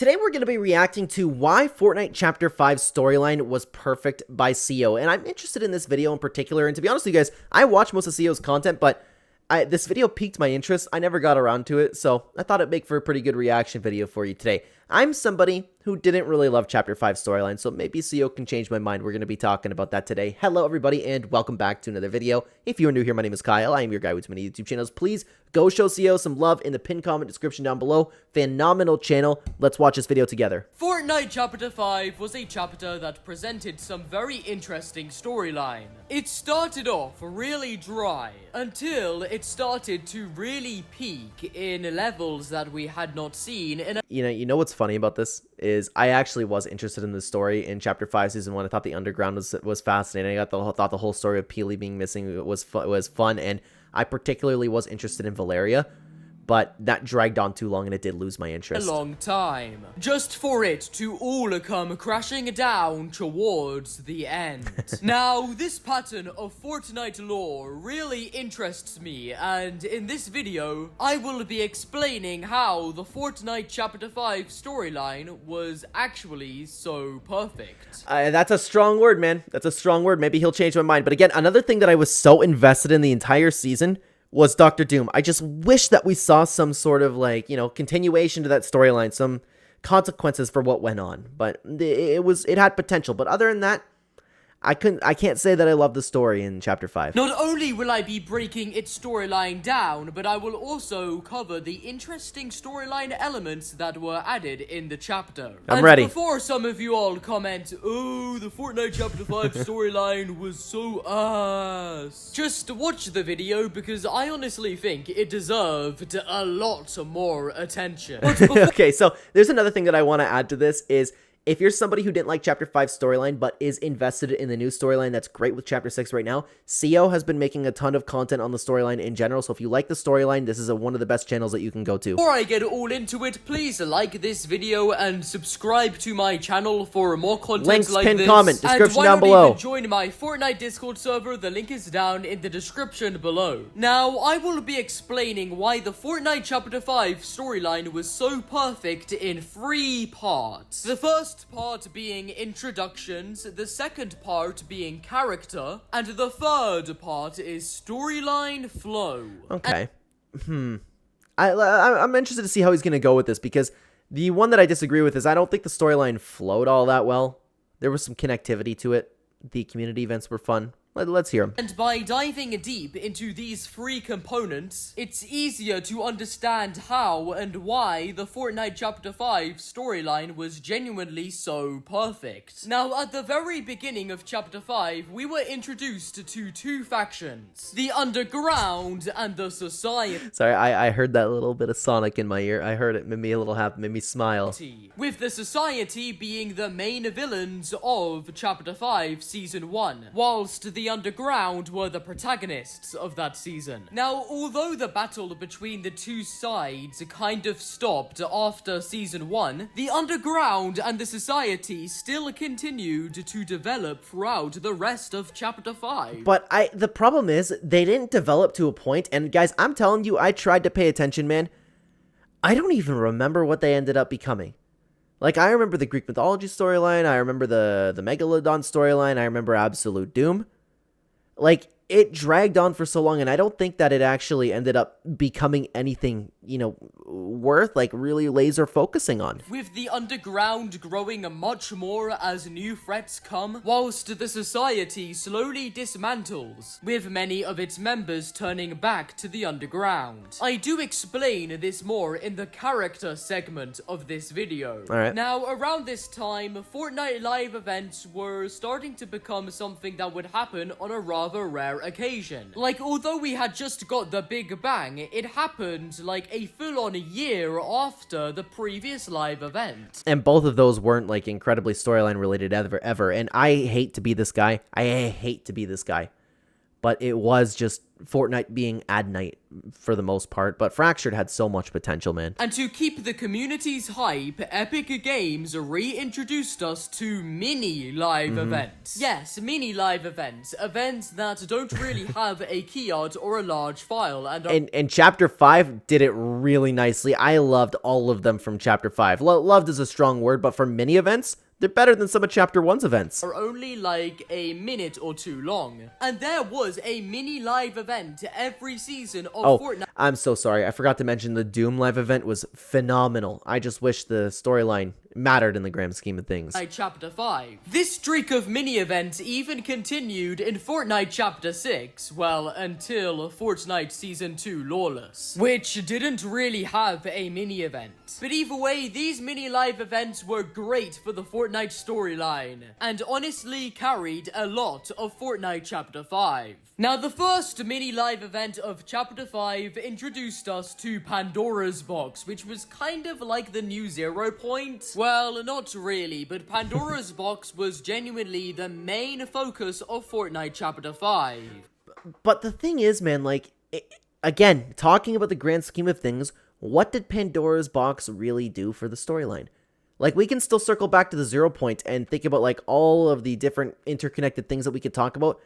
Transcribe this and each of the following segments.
Today we're going to be reacting to why Fortnite Chapter 5 storyline was perfect by CO, and I'm interested in this video in particular, and to be honest with you guys, I watch most of CO's content, but this video piqued my interest. I never got around to it, so I thought it'd make for a pretty good reaction video for you today. I'm somebody who didn't really love Chapter 5 storyline, so maybe CO can change my mind. We're going to be talking about that today. Hello everybody, and welcome back to another video. If you are new here, my name is Kyle. I am your guy with many YouTube channels. Please go show CO some love in the pinned comment description down below. Phenomenal channel. Let's watch this video together. Fortnite Chapter 5 was a chapter that presented some very interesting storyline. It started off really dry, until it started to really peak in levels that we had not seen in a— You know what's funny about this is I actually was interested in the story in Chapter 5 Season 1. I thought the underground was fascinating. I thought the whole story of Peely being missing was fun, and I particularly was interested in Valeria, but that dragged on too long and it did lose my interest. A long time. Just for it to all come crashing down towards the end. Now, this pattern of Fortnite lore really interests me, and in this video, I will be explaining how the Fortnite Chapter 5 storyline was actually so perfect. That's a strong word, man. That's a strong word. Maybe he'll change my mind. But again, another thing that I was so invested in the entire season was Dr. Doom. I just wish that we saw some sort of, like, continuation to that storyline, some consequences for what went on. But it had potential. But other than that, I can't say that I love the story in Chapter 5. Not only will I be breaking its storyline down, but I will also cover the interesting storyline elements that were added in the chapter. I'm ready. Before some of you all comment, "Oh, the Fortnite Chapter 5 storyline was so ass," just watch the video because I honestly think it deserved a lot more attention. Okay, so there's another thing that I want to add to this is, if you're somebody who didn't like Chapter 5 storyline but is invested in the new storyline that's great with Chapter 6 right now, CO has been making a ton of content on the storyline in general, so if you like the storyline, this is one of the best channels that you can go to. Before I get all into it, please like this video and subscribe to my channel for more content Links, like pinned this. comment, description and down why below. not even join my Fortnite Discord server, the link is down in the description below. Now, I will be explaining why the Fortnite Chapter 5 storyline was so perfect in 3 parts. The first part being introductions, the second part being character, and the third part is storyline flow. Okay. I'm interested to see how he's going to go with this, because the one that I disagree with is I don't think the storyline flowed all that well. There was some connectivity to it. The community events were fun. Let's hear him. And by diving deep into these 3 components, it's easier to understand how and why the Fortnite Chapter 5 storyline was genuinely so perfect. Now, at the very beginning of Chapter 5, we were introduced to 2 factions, the Underground and the Society. Sorry, I heard that little bit of Sonic in my ear. I heard it, made me a little happy, made me smile. With the Society being the main villains of Chapter 5 Season 1, whilst the Underground were the protagonists of that season. Now, although the battle between the 2 sides kind of stopped after Season 1, the Underground and the Society still continued to develop throughout the rest of Chapter 5. But the problem is, they didn't develop to a point, and guys, I'm telling you, I tried to pay attention, man. I don't even remember what they ended up becoming. Like, I remember the Greek mythology storyline, I remember the Megalodon storyline, I remember Absolute Doom. Like, it dragged on for so long, and I don't think that it actually ended up becoming anything, worth, like, really laser focusing on. With the Underground growing much more as new threats come, whilst the Society slowly dismantles, with many of its members turning back to the Underground. I do explain this more in the character segment of this video. Alright. Now, around this time, Fortnite live events were starting to become something that would happen on a rather rare occasion. Like, although we had just got the Big Bang, it happened like a full-on year after the previous live event. And both of those weren't, like, incredibly storyline related ever. And I hate to be this guy. I hate to be this guy. but it was just Fortnite being ad night for the most part. But Fractured had so much potential, man. And to keep the community's hype, Epic Games reintroduced us to mini live events. Yes, mini live events. Events that don't really have a key art or a large file. And Chapter 5 did it really nicely. I loved all of them from Chapter 5. Loved is a strong word, but for mini events, they're better than some of Chapter 1's events. Are only like a minute or two long. And there was a mini live event every season of Fortnite. I'm so sorry. I forgot to mention the Doom live event was phenomenal. I just wish the storyline mattered in the grand scheme of things. Chapter 5. This streak of mini events even continued in Fortnite Chapter 6, well, until Fortnite Season 2 Lawless, which didn't really have a mini event. But either way, these mini live events were great for the Fortnite storyline, and honestly carried a lot of Fortnite Chapter 5. Now, the first mini live event of Chapter 5 introduced us to Pandora's Box, which was kind of like the new 0 point. Well, not really, but Pandora's Box was genuinely the main focus of Fortnite Chapter 5. But the thing is, man, like, again, talking about the grand scheme of things, what did Pandora's Box really do for the storyline? Like, we can still circle back to the 0 point and think about, like, all of the different interconnected things that we could talk about.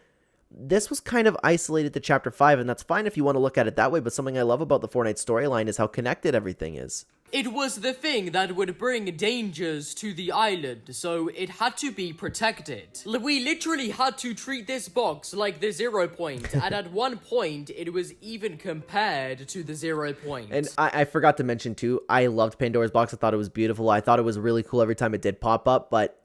This was kind of isolated to Chapter 5, and that's fine if you want to look at it that way, but something I love about the Fortnite storyline is how connected everything is. It was the thing that would bring dangers to the island, so it had to be protected. We literally had to treat this box like the 0 point, and at one point, it was even compared to the 0 point. And I forgot to mention, too, I loved Pandora's Box. I thought it was beautiful. I thought it was really cool every time it did pop up, but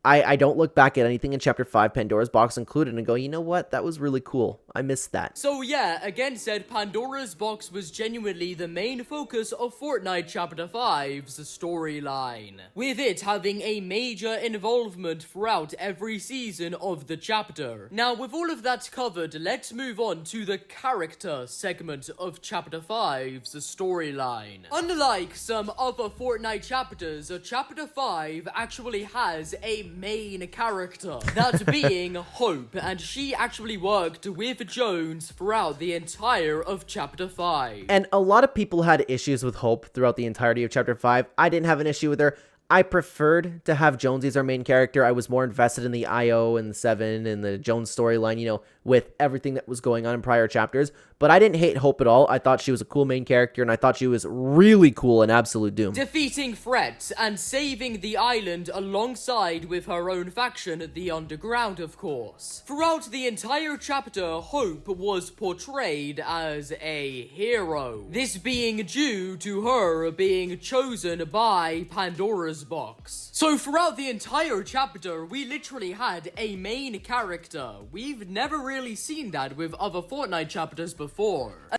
I don't look back at anything in Chapter 5, Pandora's Box included, and go, you know what? That was really cool. I missed that. So yeah, again said, Pandora's Box was genuinely the main focus of Fortnite Chapter 5's storyline, with it having a major involvement throughout every season of the chapter. Now, with all of that covered, let's move on to the character segment of Chapter 5's storyline. Unlike some other Fortnite chapters, Chapter 5 actually has a main character, that being Hope, and she actually worked with Jones throughout the entire of Chapter 5. And a lot of people had issues with Hope throughout the entirety of Chapter 5. I didn't have an issue with her. I preferred to have Jonesy as our main character. I was more invested in the IO and the 7 and the Jones storyline, you know, with everything that was going on in prior chapters. But I didn't hate Hope at all. I thought she was a cool main character, and I thought she was really cool in Absolute Doom. Defeating threats and saving the island alongside with her own faction, the Underground, of course. Throughout the entire chapter, Hope was portrayed as a hero. This being due to her being chosen by Pandora's Box. So throughout the entire chapter, we literally had a main character. We've never really seen that with other Fortnite chapters before.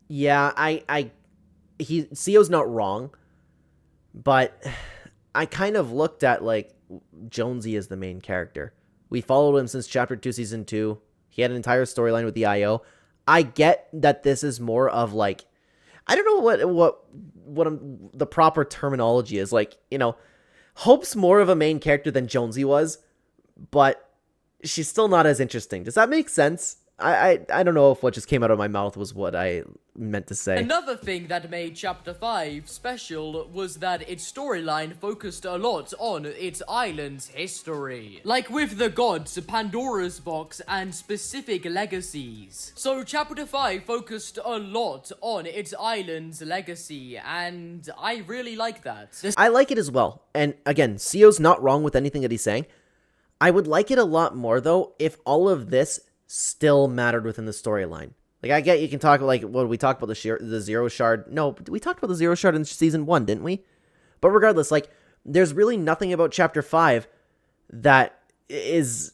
Yeah, Sio's not wrong, but I kind of looked at, like, Jonesy as the main character. We followed him since Chapter 2, Season 2. He had an entire storyline with the IO. I get that this is more of, like, I don't know what the proper terminology is. Like, you know, Hope's more of a main character than Jonesy was, but she's still not as interesting. Does that make sense? I don't know if what just came out of my mouth was what I meant to say. Another thing that made Chapter 5 special was that its storyline focused a lot on its island's history. Like with the gods, Pandora's Box, and specific legacies. So Chapter 5 focused a lot on its island's legacy, and I really like that. I like it as well. And again, Sio's not wrong with anything that he's saying. I would like it a lot more, though, if all of this still mattered within the storyline. Like, I get you can talk, like, what we talked about the Zero Shard. No, we talked about the Zero Shard in Season 1, didn't we? But regardless, like, there's really nothing about Chapter 5 that is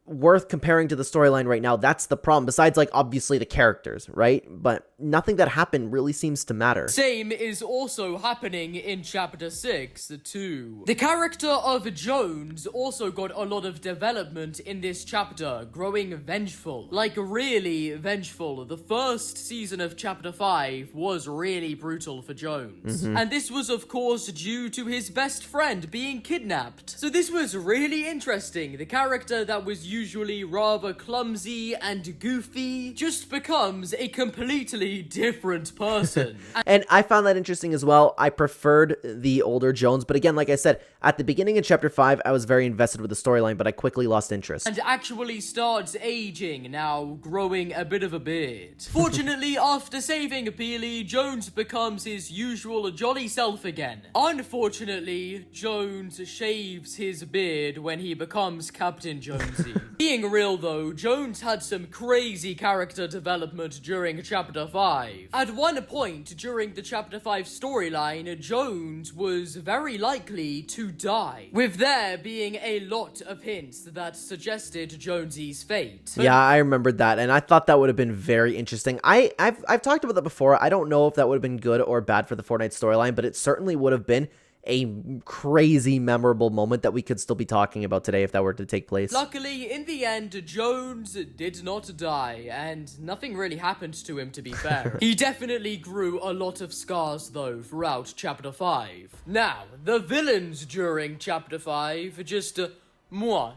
worth comparing to the storyline right now. That's the problem, besides, like, obviously the characters, right? But nothing that happened really seems to matter. Same is also happening in Chapter 6, too. The character of Jones also got a lot of development in this chapter, growing vengeful. Like, really vengeful. The first season of Chapter 5 was really brutal for Jones. And this was, of course, due to his best friend being kidnapped. So this was really interesting. The character that was usually rather clumsy and goofy just becomes a completely different person. And I found that interesting as well. I preferred the older Jones, but again, like I said, at the beginning of Chapter 5, I was very invested with the storyline, but I quickly lost interest. And actually starts aging, now growing a bit of a beard. Fortunately, after saving Peely, Jones becomes his usual jolly self again. Unfortunately, Jones shaves his beard when he becomes Captain Jonesy. Being real though, Jones had some crazy character development during Chapter 5. At one point during the Chapter 5 storyline, Jones was very likely to die, with there being a lot of hints that suggested Jonesy's fate. Yeah, I remembered that, and I thought that would have been very interesting. I've talked about that before. I don't know if that would have been good or bad for the Fortnite storyline, but it certainly would have been a crazy memorable moment that we could still be talking about today if that were to take place. Luckily, in the end, Jones did not die, and nothing really happened to him, to be fair. He definitely grew a lot of scars, though, throughout Chapter 5. Now, the villains during Chapter 5, just,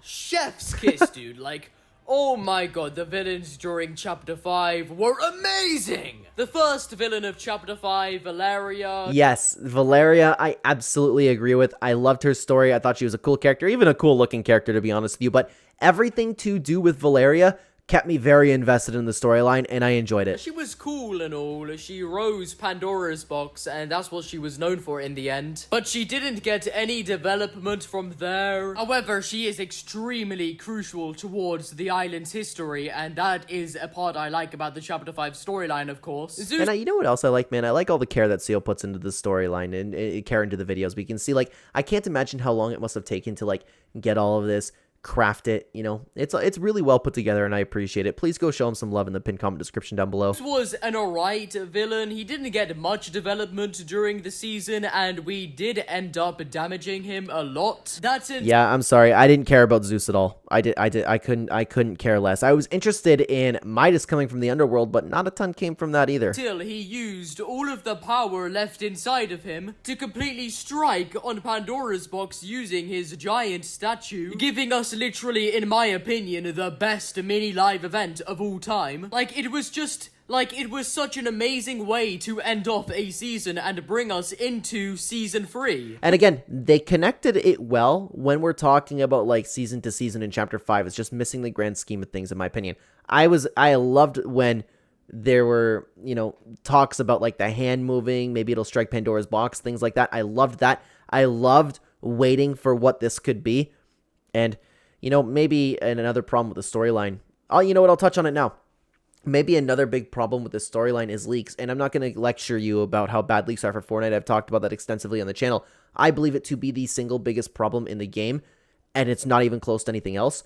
chef's kiss, dude, like... Oh my god, the villains during Chapter 5 were amazing! The first villain of Chapter 5, Valeria. Yes, Valeria, I absolutely agree with. I loved her story. I thought she was a cool character, even a cool looking character, to be honest with you. But everything to do with Valeria kept me very invested in the storyline, and I enjoyed it. She was cool and all. She rose Pandora's box, and that's what she was known for in the end. But she didn't get any development from there. However, she is extremely crucial towards the island's history, and that is a part I like about the Chapter 5 storyline, of course. And you know what else I like, man? I like all the care that Seal puts into the storyline and care into the videos. We can see, like, I can't imagine how long it must have taken to, like, get all of this, craft it, you know. It's really well put together, and I appreciate it. Please go show him some love in the pinned comment description down below. This was an alright villain. He didn't get much development during the season, and we did end up damaging him a lot. Yeah, I'm sorry. I didn't care about Zeus at all. I couldn't care less. I was interested in Midas coming from the underworld, but not a ton came from that either. Till he used all of the power left inside of him to completely strike on Pandora's box using his giant statue, giving us literally, in my opinion, the best mini live event of all time. Like, it was such an amazing way to end off a season and bring us into Season 3. And again, they connected it well when we're talking about, like, season to season in Chapter 5. It's just missing the grand scheme of things, in my opinion. I loved when there were, you know, talks about, like, the hand moving, maybe it'll strike Pandora's box, things like that. I loved that. I loved waiting for what this could be. And, you know, maybe another problem with the storyline. You know what? I'll touch on it now. Maybe another big problem with this storyline is leaks, and I'm not going to lecture you about how bad leaks are for Fortnite. I've talked about that extensively on the channel. I believe it to be the single biggest problem in the game, and it's not even close to anything else.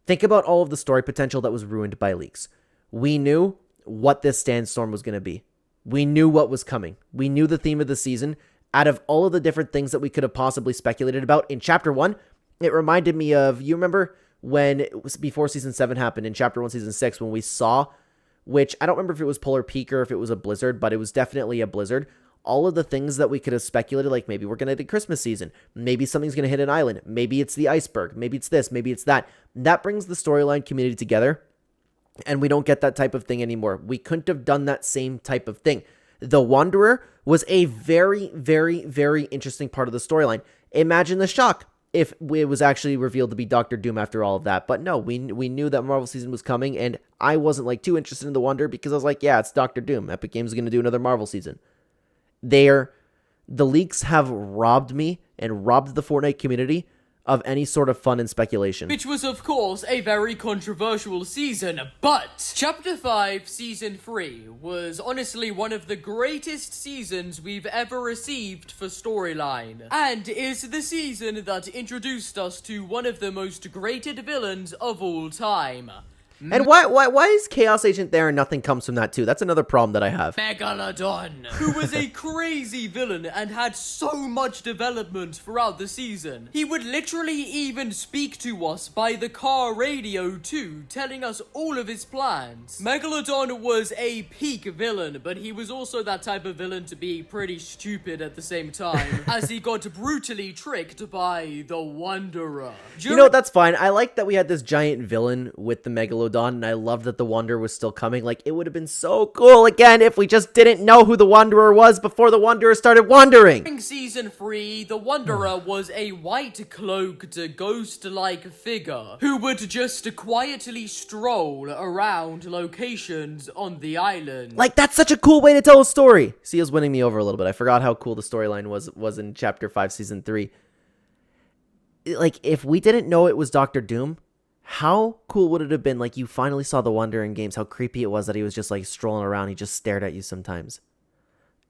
Think about all of the story potential that was ruined by leaks. We knew what this Sandstorm was going to be. We knew what was coming. We knew the theme of the season. Out of all of the different things that we could have possibly speculated about, in Chapter 1, it reminded me of, you remember when it was before Season 7 happened in Chapter 1, Season 6, when we saw, which I don't remember if it was Polar Peak or if it was a blizzard, but it was definitely a blizzard. All of the things that we could have speculated, like maybe we're going to hit Christmas season, maybe something's going to hit an island, maybe it's the iceberg, maybe it's this, maybe it's that. That brings the storyline community together, and we don't get that type of thing anymore. We couldn't have done that same type of thing. The Wanderer was a very, very, very interesting part of the storyline. Imagine the shock if it was actually revealed to be Dr. Doom after all of that. But no, we knew that Marvel season was coming, and I wasn't, like, too interested in the Wanderer because I was like, yeah, it's Dr. Doom. Epic Games is going to do another Marvel season. The leaks have robbed me and robbed the Fortnite community of any sort of fun and speculation. Which was, of course, a very controversial season, but Chapter 5 Season 3 was honestly one of the greatest seasons we've ever received for storyline, and is the season that introduced us to one of the most greated villains of all time. And why is Chaos Agent there and nothing comes from that too? That's another problem that I have. Megalodon, who was a crazy villain and had so much development throughout the season. He would literally even speak to us by the car radio too, telling us all of his plans. Megalodon was a peak villain, but he was also that type of villain to be pretty stupid at the same time, as he got brutally tricked by the Wanderer. You know, that's fine. I like that we had this giant villain with the Megalodon, and I love that the Wanderer was still coming. Like, it would have been so cool again if we just didn't know who the Wanderer was before the Wanderer started wandering. During Season 3, the Wanderer was a white-cloaked, ghost-like figure who would just quietly stroll around locations on the island. Like, that's such a cool way to tell a story. Sia's winning me over a little bit. I forgot how cool the storyline was in Chapter 5, Season 3. Like, if we didn't know it was Dr. Doom, how cool would it have been, like, you finally saw the Wanderer in games, how creepy it was that he was just, like, strolling around, he just stared at you sometimes.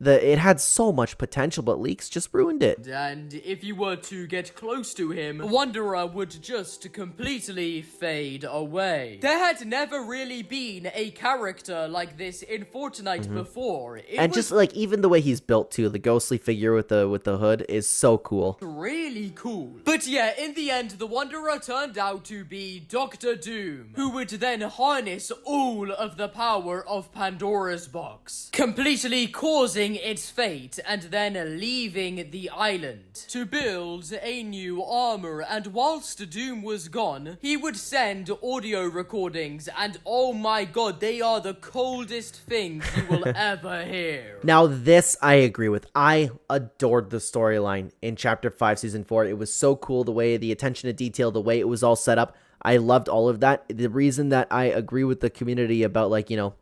It had so much potential, but leaks just ruined it. And if you were to get close to him, Wanderer would just completely fade away. There had never really been a character like this in Fortnite before. And just like even the way he's built too, the ghostly figure with the hood is so cool. Really cool. But yeah, in the end, the Wanderer turned out to be Dr. Doom, who would then harness all of the power of Pandora's box, completely causing its fate and then leaving the island to build a new armor. And whilst Doom was gone, he would send audio recordings, and oh my god, they are the coldest things you will ever hear. Now this I agree with. I adored the storyline in Chapter 5 Season 4. It was so cool, the way, the attention to detail, the way it was all set up. I loved all of that. The reason that I agree with the community about, like, you know,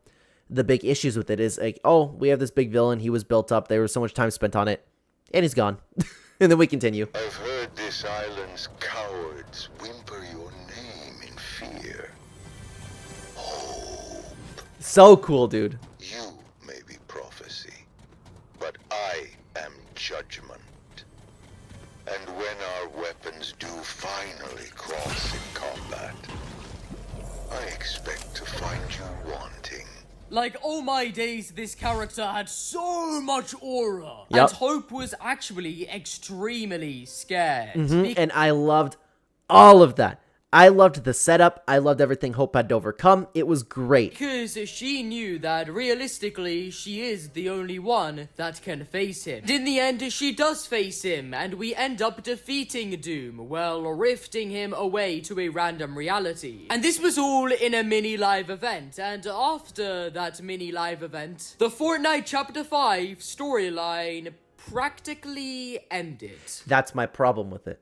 the big issues with it is like, oh, we have this big villain, he was built up, there was so much time spent on it, and he's gone. And then we continue. I've heard this island's cowards whimper your name in fear. Hope. So cool, dude. You may be prophecy, but I am judgment. And when our weapons do finally cross in combat, I expect to find you wanting. Like, oh my days, this character had so much aura. Yep. And Hope was actually extremely scared. And I loved all of that. I loved the setup. I loved everything Hope had to overcome. It was great. Because she knew that realistically, she is the only one that can face him. And in the end, she does face him, and we end up defeating Doom, well, rifting him away to a random reality. And this was all in a mini live event, and after that mini live event, the Fortnite Chapter 5 storyline practically ended. That's my problem with it.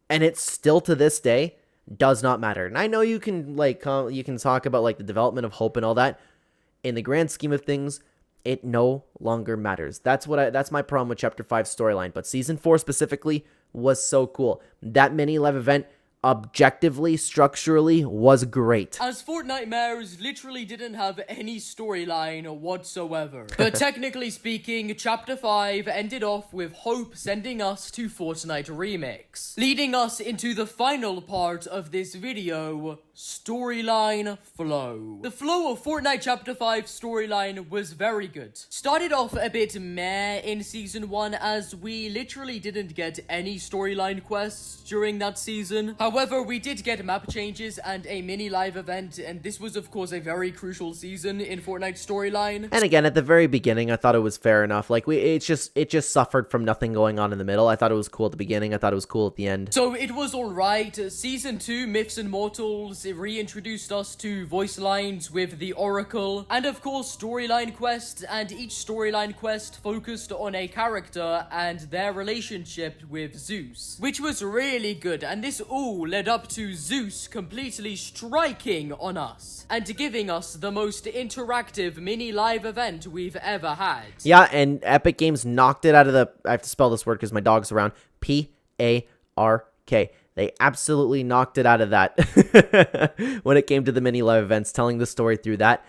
And it's still to this day does not matter. And I know you can you can talk about like the development of Hope and all that. In the grand scheme of things, it no longer matters. That's my problem with Chapter 5 storyline. But Season 4 specifically was so cool. That mini live event, objectively, structurally, was great. As Fortnite Mares literally didn't have any storyline whatsoever. But technically speaking, Chapter 5 ended off with Hope sending us to Fortnite Remix, leading us into the final part of this video, storyline flow. The flow of Fortnite Chapter 5 storyline was very good. Started off a bit meh in Season 1 as we literally didn't get any storyline quests during that season. However, we did get map changes and a mini live event, and this was of course a very crucial season in Fortnite storyline. And again, at the very beginning, I thought it was fair enough. Like it just suffered from nothing going on in the middle. I thought it was cool at the beginning. I thought it was cool at the end. So it was alright. Season 2, Myths and Mortals, it reintroduced us to voice lines with the Oracle, and of course storyline quests, and each storyline quest focused on a character and their relationship with Zeus, which was really good. And this all led up to Zeus completely striking on us and giving us the most interactive mini live event we've ever had. Yeah, and Epic Games knocked it out of the, I have to spell this word because my dog's around, P-A-R-K. They absolutely knocked it out of that when it came to the mini live events, telling the story through that.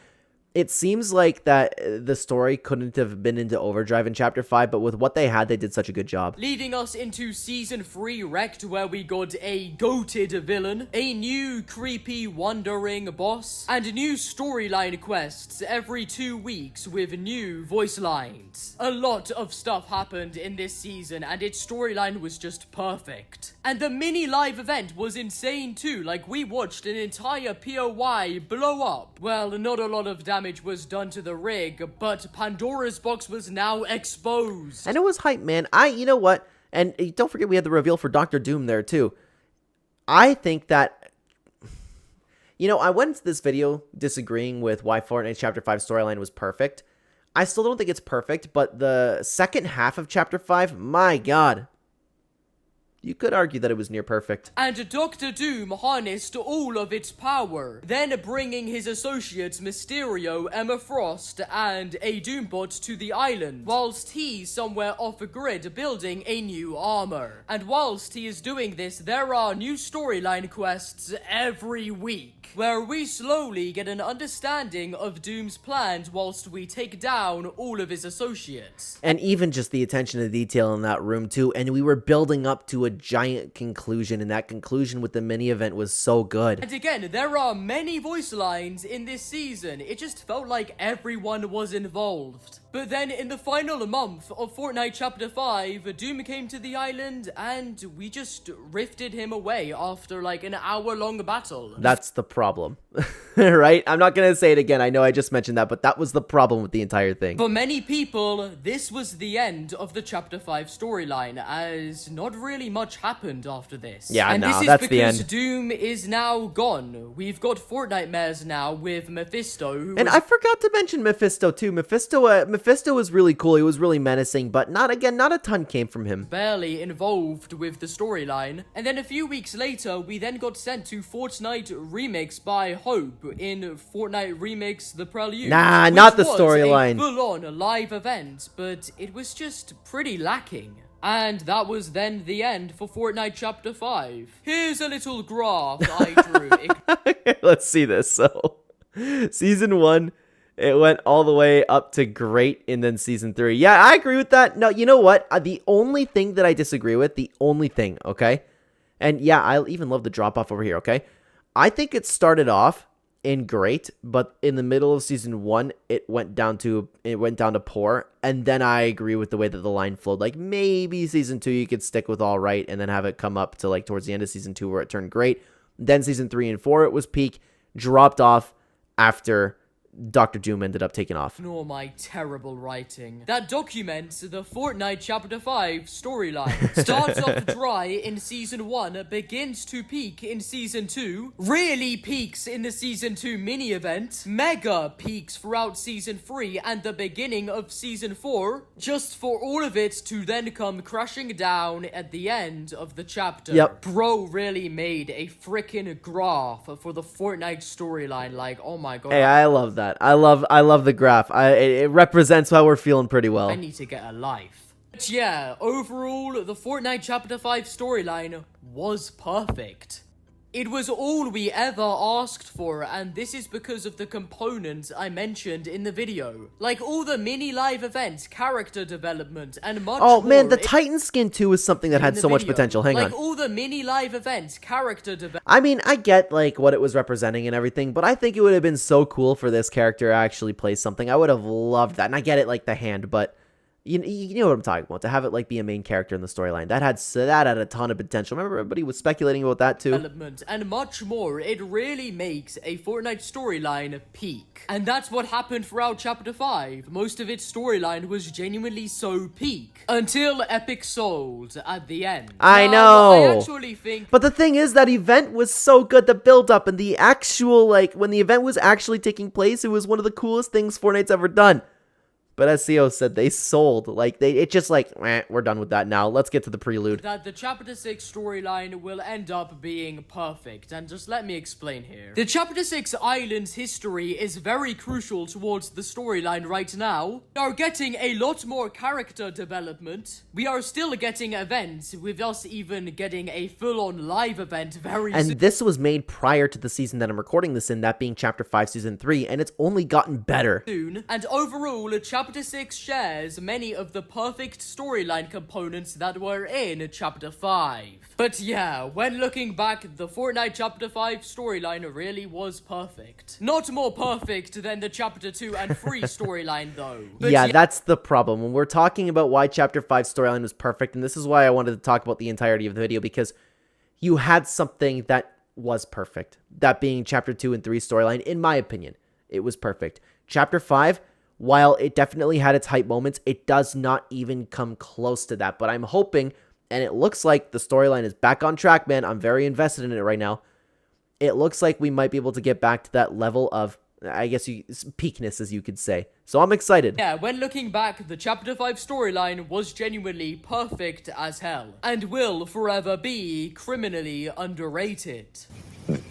It seems like that the story couldn't have been into overdrive in Chapter 5, but with what they had, they did such a good job. Leading us into Season 3 Wrecked, where we got a goated villain, a new creepy wandering boss, and new storyline quests every 2 weeks with new voice lines. A lot of stuff happened in this season, and its storyline was just perfect. And the mini live event was insane too, like we watched an entire POI blow up. Well, not a lot of damage was done to the rig, but Pandora's box was now exposed. And it was hype, man. You know what? And don't forget we had the reveal for Doctor Doom there too. I think that, I went into this video disagreeing with why Fortnite Chapter 5 storyline was perfect. I still don't think it's perfect, but the second half of Chapter 5, my god. You could argue that it was near perfect. And Dr. Doom harnessed all of its power, then bringing his associates Mysterio, Emma Frost, and a Doombot to the island, whilst he's somewhere off a grid building a new armor. And whilst he is doing this, there are new storyline quests every week, where we slowly get an understanding of Doom's plans whilst we take down all of his associates. And even just the attention to detail in that room too, and we were building up to a giant conclusion, and that conclusion with the mini event was so good. And again, there are many voice lines in this season. It just felt like everyone was involved. But then in the final month of Fortnite Chapter 5, Doom came to the island and we just rifted him away after like an hour-long battle. That's the problem, right? I'm not gonna say it again. I know I just mentioned that, but that was the problem with the entire thing. For many people, this was the end of the Chapter 5 storyline, as not really much happened after this. Yeah, and no, this is that's the because end. Doom is now gone. We've got Fortnite mares now with Mephisto, who And I forgot to mention Mephisto too. Mephisto was really cool. He was really menacing, but not a ton came from him. barely involved with the storyline. And then a few weeks later, we then got sent to Fortnite Remix by Hope in Fortnite Remix The Prelude. Nah, which not the was storyline. a full-on live event, but it was just pretty lacking. And that was then the end for Fortnite Chapter 5. Here's a little graph I drew. Let's see this. So, Season 1, it went all the way up to great, and then Season 3. Yeah, I agree with that. No, you know what? The only thing that I disagree with, okay? And yeah, I even love the drop-off over here, okay? I think it started off in great, but in the middle of Season 1, it went down to poor, and then I agree with the way that the line flowed. Like, maybe Season 2 you could stick with all right, and then have it come up to, like, towards the end of Season 2 where it turned great. Then Season 3 and 4, it was peak, dropped off after Dr. Doom ended up taking off. Nor my terrible writing. That documents the Fortnite Chapter 5 storyline. Starts off dry in Season 1, begins to peak in Season 2, really peaks in the Season 2 mini-event, mega peaks throughout Season 3 and the beginning of Season 4, just for all of it to then come crashing down at the end of the chapter. Yep. Bro really made a freaking graph for the Fortnite storyline, like, oh my god. Hey, I love that. I love the graph. It represents how we're feeling pretty well. I need to get a life. But yeah, overall, the Fortnite Chapter 5 storyline was perfect. It was all we ever asked for, and this is because of the components I mentioned in the video. Like all the mini live events, character development, and much more. Oh man, the Titan skin too is something that had so much potential. Hang on. Like all the mini live events, character development. I mean, I get like what it was representing and everything, but I think it would have been so cool for this character to actually play something. I would have loved that. And I get it, like the hand, but you know what I'm talking about. To have it like be a main character in the storyline, that had a ton of potential. Remember, everybody was speculating about that too. Development and much more. It really makes a Fortnite storyline peak, and that's what happened throughout Chapter 5. Most of its storyline was genuinely so peak until Epic sold at the end. I Now, know. I actually think. But the thing is, that event was so good. The build up and the actual, like, when the event was actually taking place, it was one of the coolest things Fortnite's ever done. But as CEO said, they sold. Like, it just like, we're done with that now. Let's get to the prelude. That the Chapter 6 storyline will end up being perfect, and just let me explain here. The Chapter 6 island's history is very crucial towards the storyline right now. We are getting a lot more character development. We are still getting events, with us even getting a full-on live event very soon. And this was made prior to the season that I'm recording this in, that being Chapter 5, Season 3, and it's only gotten better. And overall, Chapter 6 shares many of the perfect storyline components that were in Chapter 5. But yeah, when looking back, the Fortnite Chapter 5 storyline really was perfect. Not more perfect than the Chapter 2 and 3 storyline though. But yeah, that's the problem. When we're talking about why Chapter 5 storyline was perfect, and this is why I wanted to talk about the entirety of the video, because you had something that was perfect. That being Chapter 2 and 3 storyline, in my opinion. It was perfect. Chapter 5, while it definitely had its hype moments, it does not even come close to that. But I'm hoping, and it looks like the storyline is back on track, man. I'm very invested in it right now. It looks like we might be able to get back to that level of, I guess, peakness, as you could say. So I'm excited. Yeah, when looking back, the Chapter 5 storyline was genuinely perfect as hell, and will forever be criminally underrated.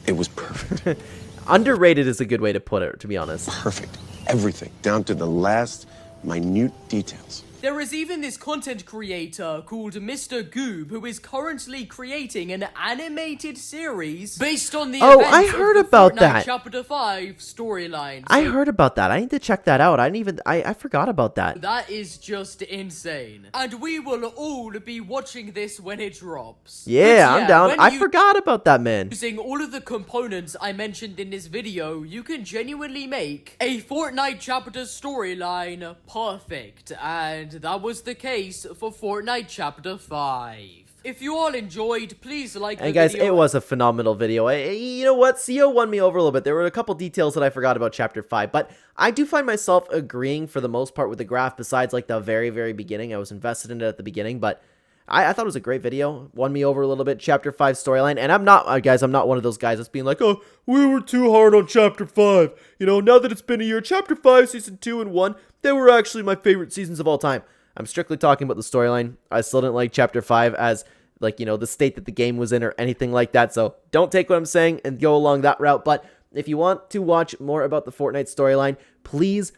It was perfect. Underrated is a good way to put it, to be honest. Perfect. Everything, down to the last minute details. There is even this content creator called Mr. Goob who is currently creating an animated series based on the events I heard of the about Fortnite that. Chapter 5 storyline. I heard about that. I need to check that out. I forgot about that. That is just insane. And we will all be watching this when it drops. Yeah, But I'm down. I you- forgot about that, man. Using all of the components I mentioned in this video, you can genuinely make a Fortnite Chapter storyline perfect, and that was the case for Fortnite Chapter 5. If you all enjoyed, please like the And guys, video. it was a phenomenal video. You know what? CEO won me over a little bit. There were a couple details that I forgot about Chapter 5, but I do find myself agreeing for the most part with the graph, besides like the very, very beginning. I was invested in it at the beginning, but I thought it was a great video. Won me over a little bit. Chapter 5 storyline. And I'm not, guys, I'm not one of those guys that's being like, oh, we were too hard on Chapter 5. You know, now that it's been a year, Chapter 5, Season 2 and 1, they were actually my favorite seasons of all time. I'm strictly talking about the storyline. I still didn't like Chapter 5 as, like, you know, the state that the game was in or anything like that. So don't take what I'm saying and go along that route. But if you want to watch more about the Fortnite storyline, please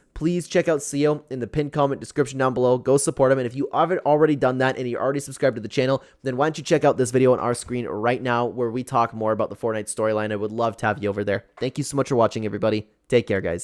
check out CEO in the pinned comment description down below. Go support him. And if you haven't already done that and you're already subscribed to the channel, then why don't you check out this video on our screen right now where we talk more about the Fortnite storyline. I would love to have you over there. Thank you so much for watching, everybody. Take care, guys.